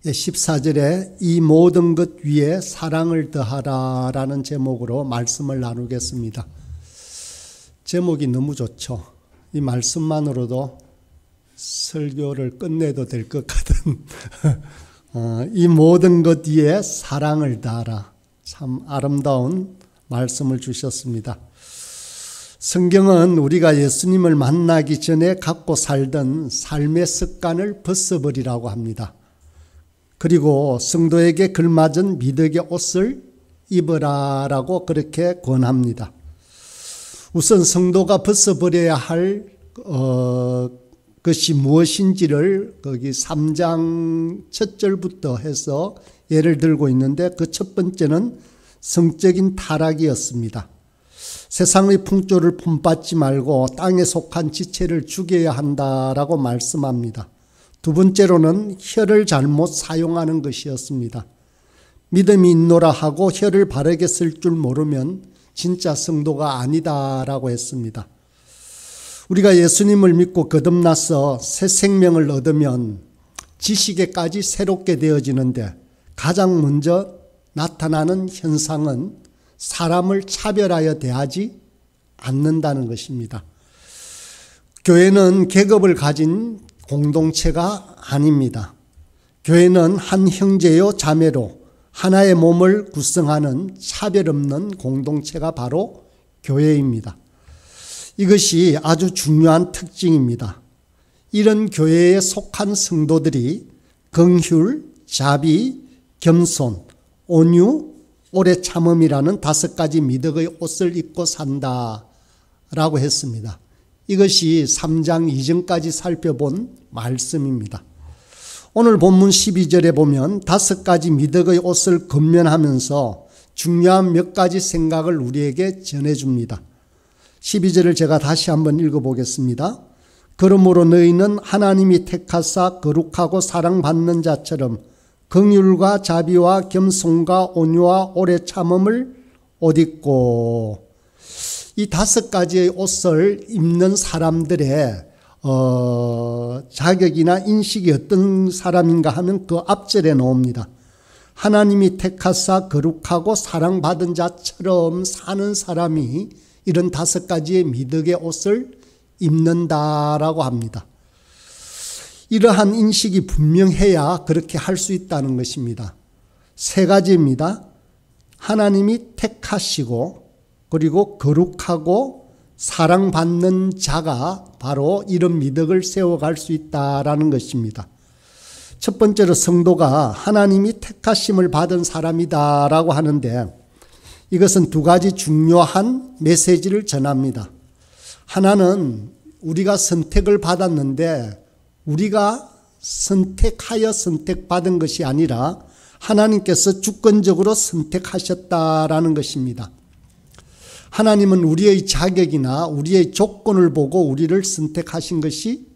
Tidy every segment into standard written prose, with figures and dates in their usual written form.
14절에 이 모든 것 위에 사랑을 더하라 라는 제목으로 말씀을 나누겠습니다. 제목이 너무 좋죠. 이 말씀만으로도 설교를 끝내도 될 것 같은 이 모든 것 위에 사랑을 더하라. 참 아름다운 말씀을 주셨습니다. 성경은 우리가 예수님을 만나기 전에 갖고 살던 삶의 습관을 벗어버리라고 합니다. 그리고 성도에게 걸맞은 미덕의 옷을 입으라라고 그렇게 권합니다. 우선 성도가 벗어버려야 할 것이 무엇인지를 거기 3장 첫 절부터 해서 예를 들고 있는데, 그 첫 번째는 성적인 타락이었습니다. 세상의 풍조를 본받지 말고 땅에 속한 지체를 죽여야 한다라고 말씀합니다. 두 번째로는 혀를 잘못 사용하는 것이었습니다. 믿음이 있노라 하고 혀를 바르게 쓸 줄 모르면 진짜 성도가 아니다라고 했습니다. 우리가 예수님을 믿고 거듭나서 새 생명을 얻으면 지식에까지 새롭게 되어지는데, 가장 먼저 나타나는 현상은 사람을 차별하여 대하지 않는다는 것입니다. 교회는 계급을 가진 공동체가 아닙니다. 교회는 한 형제요 자매로 하나의 몸을 구성하는 차별 없는 공동체가 바로 교회입니다. 이것이 아주 중요한 특징입니다. 이런 교회에 속한 성도들이 긍휼, 자비, 겸손, 온유, 오래 참음이라는 5가지 미덕의 옷을 입고 산다라고 했습니다. 이것이 3장 이전까지 살펴본 말씀입니다. 오늘 본문 12절에 보면 5가지 미덕의 옷을 권면하면서 중요한 몇 가지 생각을 우리에게 전해줍니다. 12절을 제가 다시 한번 읽어보겠습니다. 그러므로 너희는 하나님이 택하사 거룩하고 사랑받는 자처럼 긍휼과 자비와 겸손과 온유와 오래 참음을 옷 입고, 이 5가지의 옷을 입는 사람들의 자격이나 인식이 어떤 사람인가 하면 그 앞절에 나옵니다. 하나님이 택하사 거룩하고 사랑받은 자처럼 사는 사람이 이런 5가지의 미덕의 옷을 입는다라고 합니다. 이러한 인식이 분명해야 그렇게 할 수 있다는 것입니다. 3가지입니다. 하나님이 택하시고, 그리고 거룩하고 사랑받는 자가 바로 이런 미덕을 세워갈 수 있다라는 것입니다. 첫 번째로 성도가 하나님이 택하심을 받은 사람이다라고 하는데, 이것은 2가지 중요한 메시지를 전합니다. 하나는 우리가 선택을 받았는데 우리가 선택하여 선택받은 것이 아니라 하나님께서 주권적으로 선택하셨다라는 것입니다. 하나님은 우리의 자격이나 우리의 조건을 보고 우리를 선택하신 것이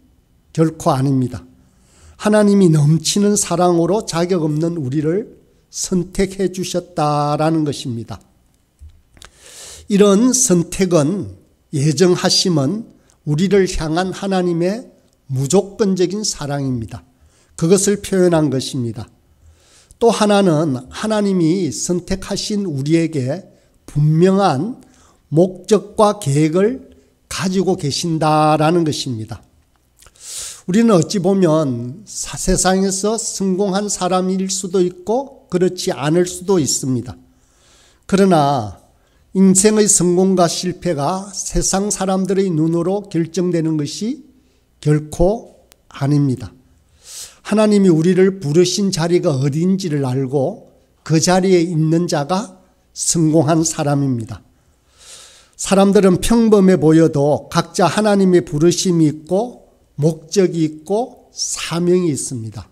결코 아닙니다. 하나님이 넘치는 사랑으로 자격 없는 우리를 선택해 주셨다라는 것입니다. 이런 선택은, 예정하심은 우리를 향한 하나님의 무조건적인 사랑입니다. 그것을 표현한 것입니다. 또 하나는 하나님이 선택하신 우리에게 분명한 목적과 계획을 가지고 계신다라는 것입니다. 우리는 어찌 보면 세상에서 성공한 사람일 수도 있고 그렇지 않을 수도 있습니다. 그러나 인생의 성공과 실패가 세상 사람들의 눈으로 결정되는 것이 결코 아닙니다. 하나님이 우리를 부르신 자리가 어딘지를 알고 그 자리에 있는 자가 성공한 사람입니다. 사람들은 평범해 보여도 각자 하나님의 부르심이 있고 목적이 있고 사명이 있습니다.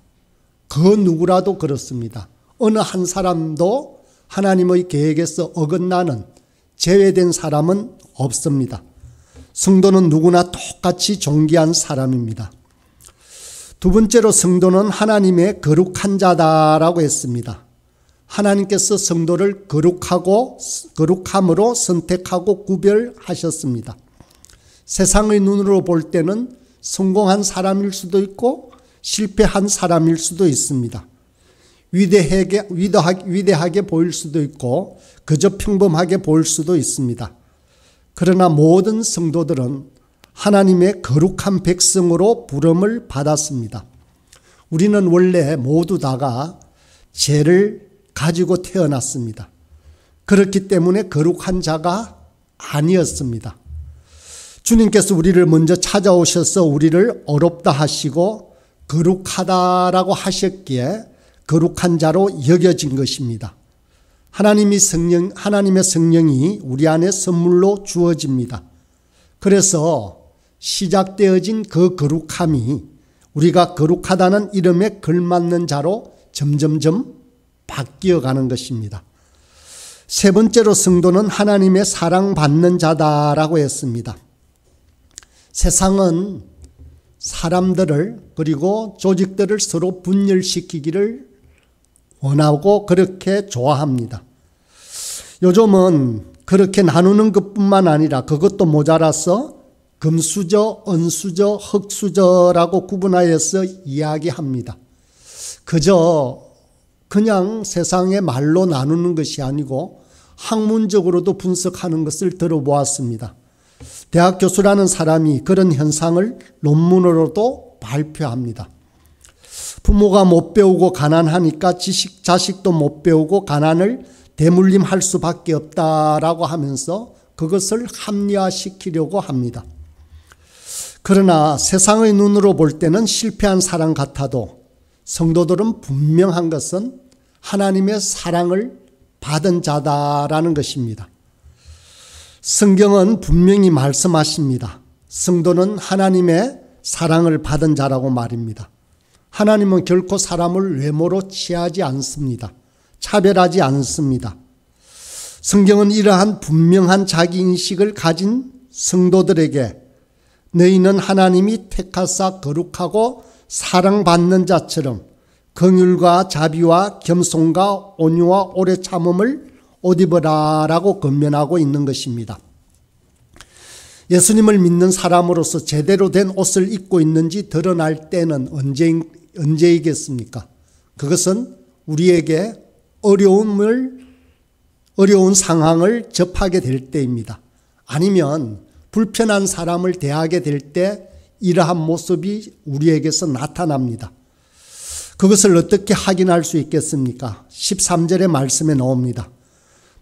그 누구라도 그렇습니다. 어느 한 사람도 하나님의 계획에서 어긋나는, 제외된 사람은 없습니다. 성도는 누구나 똑같이 존귀한 사람입니다. 두 번째로 성도는 하나님의 거룩한 자다라고 했습니다. 하나님께서 성도를 거룩함으로 선택하고 구별하셨습니다. 세상의 눈으로 볼 때는 성공한 사람일 수도 있고 실패한 사람일 수도 있습니다. 위대하게 보일 수도 있고 그저 평범하게 보일 수도 있습니다. 그러나 모든 성도들은 하나님의 거룩한 백성으로 부름을 받았습니다. 우리는 원래 모두 다가 죄를 가지고 태어났습니다. 그렇기 때문에 거룩한 자가 아니었습니다. 주님께서 우리를 먼저 찾아오셔서 우리를 어렵다 하시고 거룩하다라고 하셨기에 거룩한 자로 여겨진 것입니다. 하나님의 성령이 우리 안에 선물로 주어집니다. 그래서 시작되어진 그 거룩함이 우리가 거룩하다는 이름에 걸맞는 자로 점점점 바뀌어가는 것입니다. 세 번째로 성도는 하나님의 사랑받는 자다라고 했습니다. 세상은 사람들을 그리고 조직들을 서로 분열시키기를 원하고 그렇게 좋아합니다. 요즘은 그렇게 나누는 것뿐만 아니라 그것도 모자라서 금수저, 은수저, 흙수저라고 구분하여서 이야기합니다. 그냥 세상의 말로 나누는 것이 아니고 학문적으로도 분석하는 것을 들어보았습니다. 대학 교수라는 사람이 그런 현상을 논문으로도 발표합니다. 부모가 못 배우고 가난하니까 자식도 못 배우고 가난을 대물림할 수밖에 없다라고 하면서 그것을 합리화시키려고 합니다. 그러나 세상의 눈으로 볼 때는 실패한 사랑 같아도 성도들은 분명한 것은 하나님의 사랑을 받은 자다라는 것입니다. 성경은 분명히 말씀하십니다. 성도는 하나님의 사랑을 받은 자라고 말입니다. 하나님은 결코 사람을 외모로 취하지 않습니다. 차별하지 않습니다. 성경은 이러한 분명한 자기인식을 가진 성도들에게 너희는 하나님이 택하사 거룩하고 사랑받는 자처럼 긍휼과 자비와 겸손과 온유와 오래 참음을 옷 입으라라고 권면하고 있는 것입니다. 예수님을 믿는 사람으로서 제대로 된 옷을 입고 있는지 드러날 때는 언제이겠습니까? 그것은 우리에게 어려운 상황을 접하게 될 때입니다. 아니면 불편한 사람을 대하게 될 때 이러한 모습이 우리에게서 나타납니다. 그것을 어떻게 확인할 수 있겠습니까? 13절의 말씀에 나옵니다.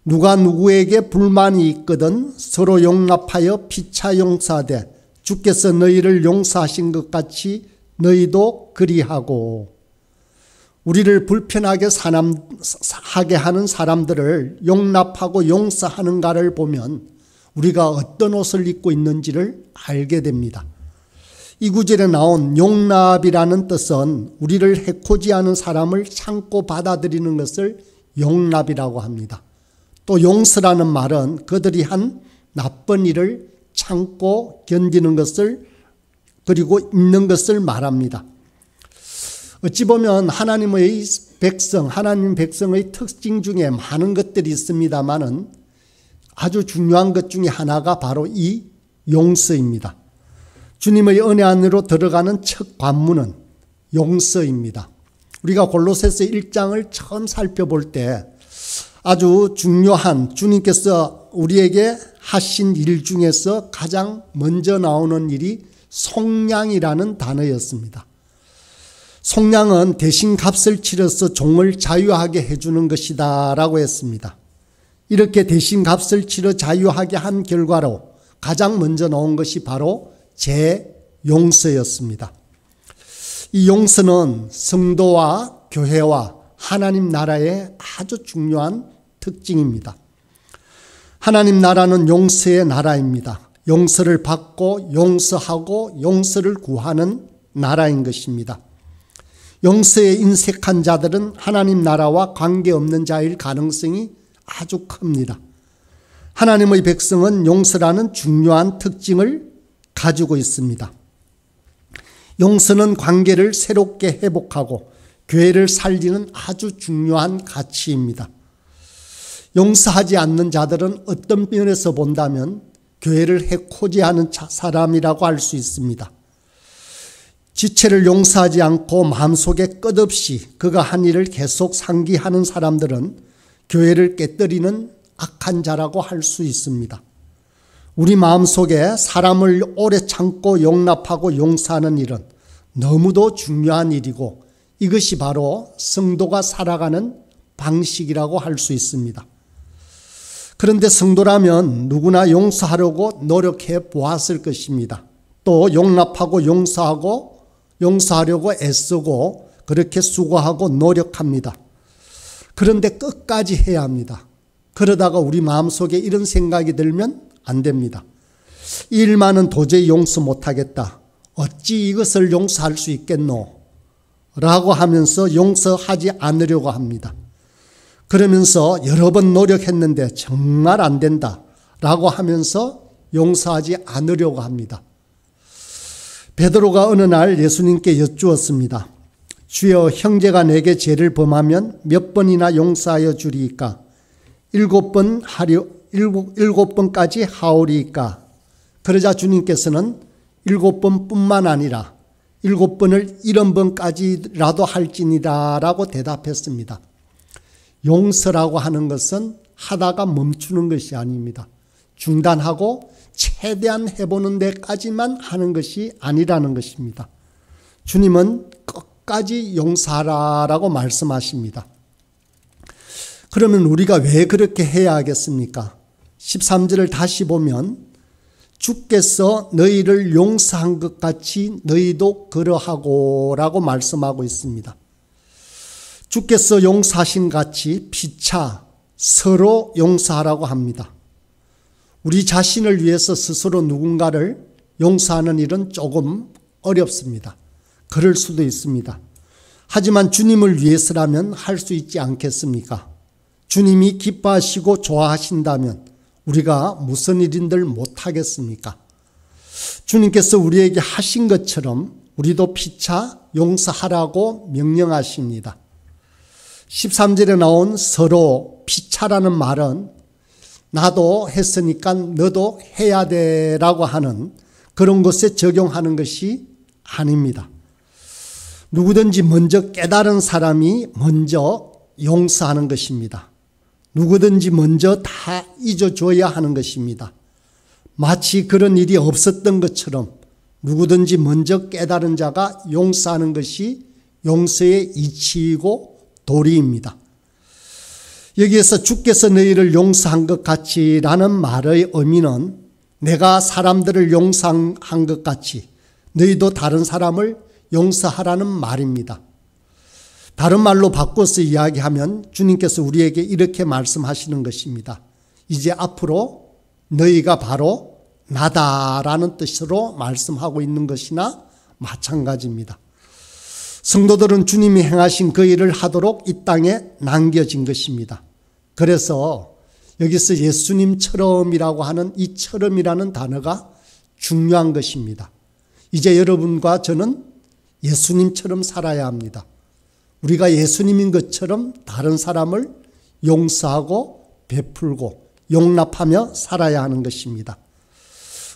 누가 누구에게 불만이 있거든 서로 용납하여 피차 용서하되 주께서 너희를 용서하신 것 같이 너희도 그리하고. 우리를 불편하게 하게 하는 사람들을 용납하고 용서하는가를 보면 우리가 어떤 옷을 입고 있는지를 알게 됩니다. 이 구절에 나온 용납이라는 뜻은 우리를 해코지 하는 사람을 참고 받아들이는 것을 용납이라고 합니다. 또 용서라는 말은 그들이 한 나쁜 일을 참고 견디는 것을 그리고 잊는 것을 말합니다. 어찌 보면 하나님 백성의 특징 중에 많은 것들이 있습니다만은 아주 중요한 것 중에 하나가 바로 이 용서입니다. 주님의 은혜 안으로 들어가는 첫 관문은 용서입니다. 우리가 골로새서 1장을 처음 살펴볼 때 아주 중요한 주님께서 우리에게 하신 일 중에서 가장 먼저 나오는 일이 속량이라는 단어였습니다. 속량은 대신 값을 치러서 종을 자유하게 해주는 것이다 라고 했습니다. 이렇게 대신 값을 치러 자유하게 한 결과로 가장 먼저 나온 것이 바로 재용서였습니다. 이 용서는 성도와 교회와 하나님 나라의 아주 중요한 특징입니다. 하나님 나라는 용서의 나라입니다. 용서를 받고 용서하고 용서를 구하는 나라인 것입니다. 용서에 인색한 자들은 하나님 나라와 관계없는 자일 가능성이 아주 큽니다. 하나님의 백성은 용서라는 중요한 특징을 가지고 있습니다. 용서는 관계를 새롭게 회복하고 교회를 살리는 아주 중요한 가치입니다. 용서하지 않는 자들은 어떤 면에서 본다면 교회를 해코지하는 사람이라고 할 수 있습니다. 지체를 용서하지 않고 마음속에 끝없이 그가 한 일을 계속 상기하는 사람들은 교회를 깨뜨리는 악한 자라고 할 수 있습니다. 우리 마음속에 사람을 오래 참고 용납하고 용서하는 일은 너무도 중요한 일이고 이것이 바로 성도가 살아가는 방식이라고 할 수 있습니다. 그런데 성도라면 누구나 용서하려고 노력해 보았을 것입니다. 또 용납하고 용서하려고 애쓰고 그렇게 수고하고 노력합니다. 그런데 끝까지 해야 합니다. 그러다가 우리 마음속에 이런 생각이 들면 안 됩니다. 이 일만은 도저히 용서 못하겠다. 어찌 이것을 용서할 수 있겠노? 라고 하면서 용서하지 않으려고 합니다. 그러면서 여러 번 노력했는데 정말 안 된다 라고 하면서 용서하지 않으려고 합니다. 베드로가 어느 날 예수님께 여쭈었습니다. 주여, 형제가 내게 죄를 범하면 몇 번이나 용서하여 주리이까? 7번까지 하오리이까? 그러자 주님께서는 7번뿐만 아니라 7번을 70번까지라도 할지니라 라고 대답했습니다. 용서라고 하는 것은 하다가 멈추는 것이 아닙니다. 중단하고 최대한 해보는 데까지만 하는 것이 아니라는 것입니다. 주님은 끝까지 용서하라라고 말씀하십니다. 그러면 우리가 왜 그렇게 해야 하겠습니까? 13절을 다시 보면 주께서 너희를 용서한 것 같이 너희도 그러하고 라고 말씀하고 있습니다. 주께서 용서하신 같이 피차 서로 용서하라고 합니다. 우리 자신을 위해서 스스로 누군가를 용서하는 일은 조금 어렵습니다. 그럴 수도 있습니다. 하지만 주님을 위해서라면 할 수 있지 않겠습니까? 주님이 기뻐하시고 좋아하신다면 우리가 무슨 일인들 못하겠습니까? 주님께서 우리에게 하신 것처럼 우리도 피차 용서하라고 명령하십니다. 13절에 나온 서로 피차라는 말은 나도 했으니까 너도 해야 되라고 하는 그런 것에 적용하는 것이 아닙니다. 누구든지 먼저 깨달은 사람이 먼저 용서하는 것입니다. 누구든지 먼저 다 잊어줘야 하는 것입니다. 마치 그런 일이 없었던 것처럼 누구든지 먼저 깨달은 자가 용서하는 것이 용서의 이치이고 도리입니다. 여기에서 주께서 너희를 용서한 것 같이 라는 말의 의미는 내가 사람들을 용서한 것 같이 너희도 다른 사람을 용서하라는 말입니다. 다른 말로 바꿔서 이야기하면 주님께서 우리에게 이렇게 말씀하시는 것입니다. 이제 앞으로 너희가 바로 나다라는 뜻으로 말씀하고 있는 것이나 마찬가지입니다. 성도들은 주님이 행하신 그 일을 하도록 이 땅에 남겨진 것입니다. 그래서 여기서 예수님처럼이라고 하는 이 처럼이라는 단어가 중요한 것입니다. 이제 여러분과 저는 예수님처럼 살아야 합니다. 우리가 예수님인 것처럼 다른 사람을 용서하고 베풀고 용납하며 살아야 하는 것입니다.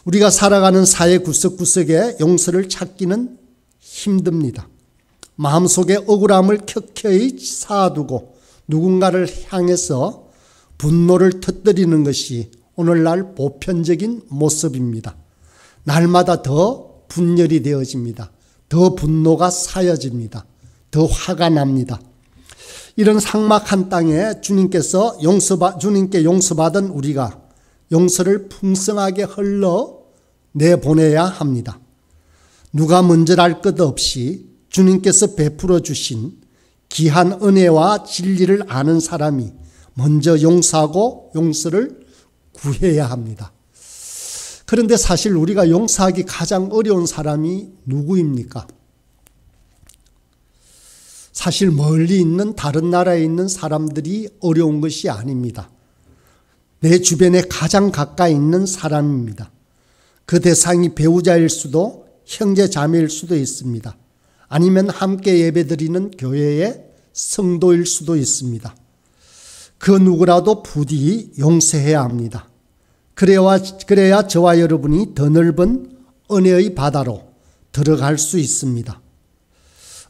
우리가 살아가는 사회 구석구석에 용서를 찾기는 힘듭니다. 마음속에 억울함을 켜켜이 쌓아두고 누군가를 향해서 분노를 터뜨리는 것이 오늘날 보편적인 모습입니다. 날마다 더 분열이 되어집니다. 더 분노가 쌓여집니다. 더 화가 납니다. 이런 삭막한 땅에 주님께 용서받은 우리가 용서를 풍성하게 흘러 내보내야 합니다. 누가 먼저랄 것 없이 주님께서 베풀어 주신 귀한 은혜와 진리를 아는 사람이 먼저 용서하고 용서를 구해야 합니다. 그런데 사실 우리가 용서하기 가장 어려운 사람이 누구입니까? 사실 멀리 있는 다른 나라에 있는 사람들이 어려운 것이 아닙니다. 내 주변에 가장 가까이 있는 사람입니다. 그 대상이 배우자일 수도 형제 자매일 수도 있습니다. 아니면 함께 예배드리는 교회의 성도일 수도 있습니다. 그 누구라도 부디 용서해야 합니다. 그래야 저와 여러분이 더 넓은 은혜의 바다로 들어갈 수 있습니다.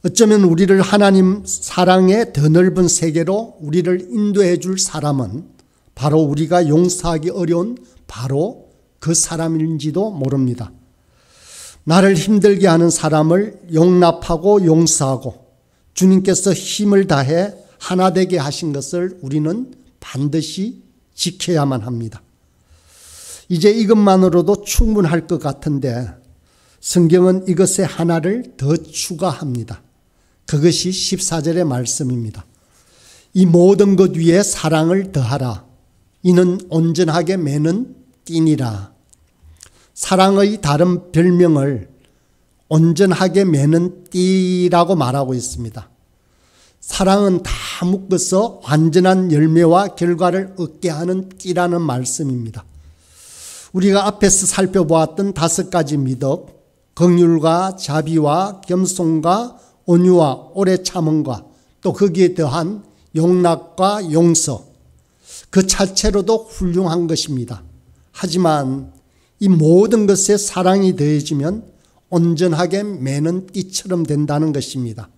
어쩌면 우리를 하나님 사랑의 더 넓은 세계로 우리를 인도해 줄 사람은 바로 우리가 용서하기 어려운 바로 그 사람인지도 모릅니다. 나를 힘들게 하는 사람을 용납하고 용서하고 주님께서 힘을 다해 하나 되게 하신 것을 우리는 반드시 지켜야만 합니다. 이제 이것만으로도 충분할 것 같은데 성경은 이것에 하나를 더 추가합니다. 그것이 14절의 말씀입니다. 이 모든 것 위에 사랑을 더하라. 이는 온전하게 매는 띠니라. 사랑의 다른 별명을 온전하게 매는 띠라고 말하고 있습니다. 사랑은 다 묶어서 완전한 열매와 결과를 얻게 하는 띠라는 말씀입니다. 우리가 앞에서 살펴보았던 5가지 미덕, 긍휼과 자비와 겸손과 온유와 오래 참음과 또 거기에 더한 용납과 용서, 그 자체로도 훌륭한 것입니다. 하지만 이 모든 것에 사랑이 더해지면 온전하게 매는 띠처럼 된다는 것입니다.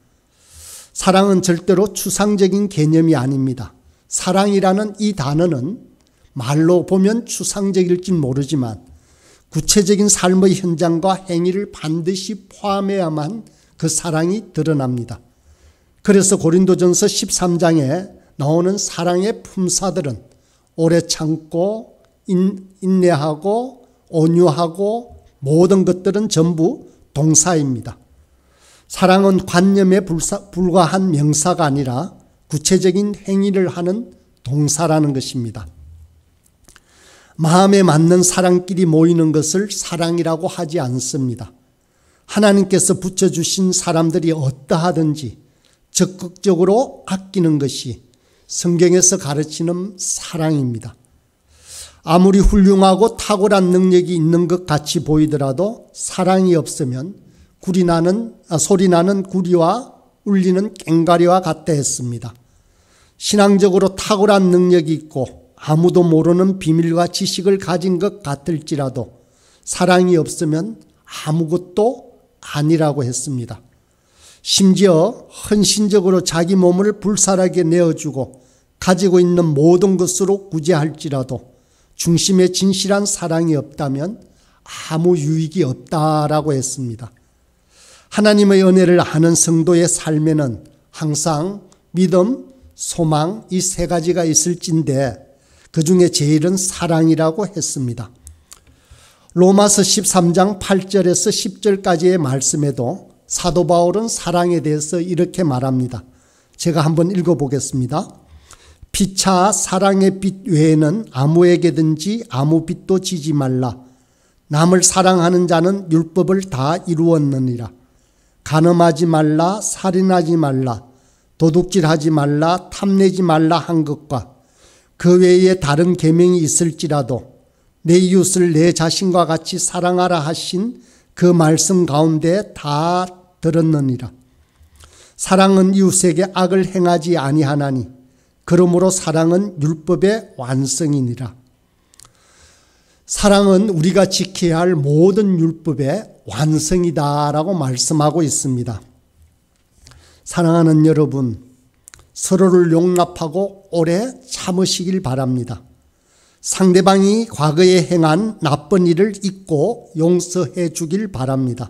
사랑은 절대로 추상적인 개념이 아닙니다. 사랑이라는 이 단어는 말로 보면 추상적일진 모르지만 구체적인 삶의 현장과 행위를 반드시 포함해야만 그 사랑이 드러납니다. 그래서 고린도전서 13장에 나오는 사랑의 품사들은 오래 참고 인내하고 온유하고 모든 것들은 전부 동사입니다. 사랑은 관념에 불과한 명사가 아니라 구체적인 행위를 하는 동사라는 것입니다. 마음에 맞는 사랑끼리 모이는 것을 사랑이라고 하지 않습니다. 하나님께서 붙여주신 사람들이 어떠하든지 적극적으로 아끼는 것이 성경에서 가르치는 사랑입니다. 아무리 훌륭하고 탁월한 능력이 있는 것 같이 보이더라도 사랑이 없으면 소리나는 구리와 울리는 꽹과리와 같다 했습니다. 신앙적으로 탁월한 능력이 있고 아무도 모르는 비밀과 지식을 가진 것 같을지라도 사랑이 없으면 아무것도 아니라고 했습니다. 심지어 헌신적으로 자기 몸을 불살하게 내어주고 가지고 있는 모든 것으로 구제할지라도 중심에 진실한 사랑이 없다면 아무 유익이 없다라고 했습니다. 하나님의 은혜를 아는 성도의 삶에는 항상 믿음, 소망 이 3가지가 있을진데 그 중에 제일은 사랑이라고 했습니다. 로마서 13장 8절에서 10절까지의 말씀에도 사도 바울은 사랑에 대해서 이렇게 말합니다. 제가 한번 읽어보겠습니다. 피차 사랑의 빛 외에는 아무에게든지 아무 빛도 지지 말라. 남을 사랑하는 자는 율법을 다 이루었느니라. 간음하지 말라, 살인하지 말라, 도둑질하지 말라, 탐내지 말라 한 것과 그 외에 다른 계명이 있을지라도 내 이웃을 내 자신과 같이 사랑하라 하신 그 말씀 가운데 다 들었느니라. 사랑은 이웃에게 악을 행하지 아니하나니 그러므로 사랑은 율법의 완성이니라. 사랑은 우리가 지켜야 할 모든 율법의 완성이다라고 말씀하고 있습니다. 사랑하는 여러분, 서로를 용납하고 오래 참으시길 바랍니다. 상대방이 과거에 행한 나쁜 일을 잊고 용서해 주길 바랍니다.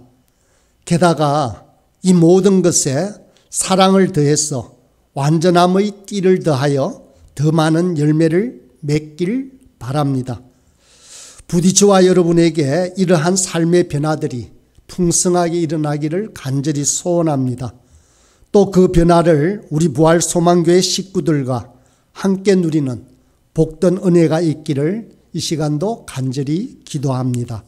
게다가 이 모든 것에 사랑을 더해서 완전함의 띠를 더하여 더 많은 열매를 맺길 바랍니다. 부디 저와 여러분에게 이러한 삶의 변화들이 풍성하게 일어나기를 간절히 소원합니다. 또 그 변화를 우리 부활소망교회 식구들과 함께 누리는 복된 은혜가 있기를 이 시간도 간절히 기도합니다.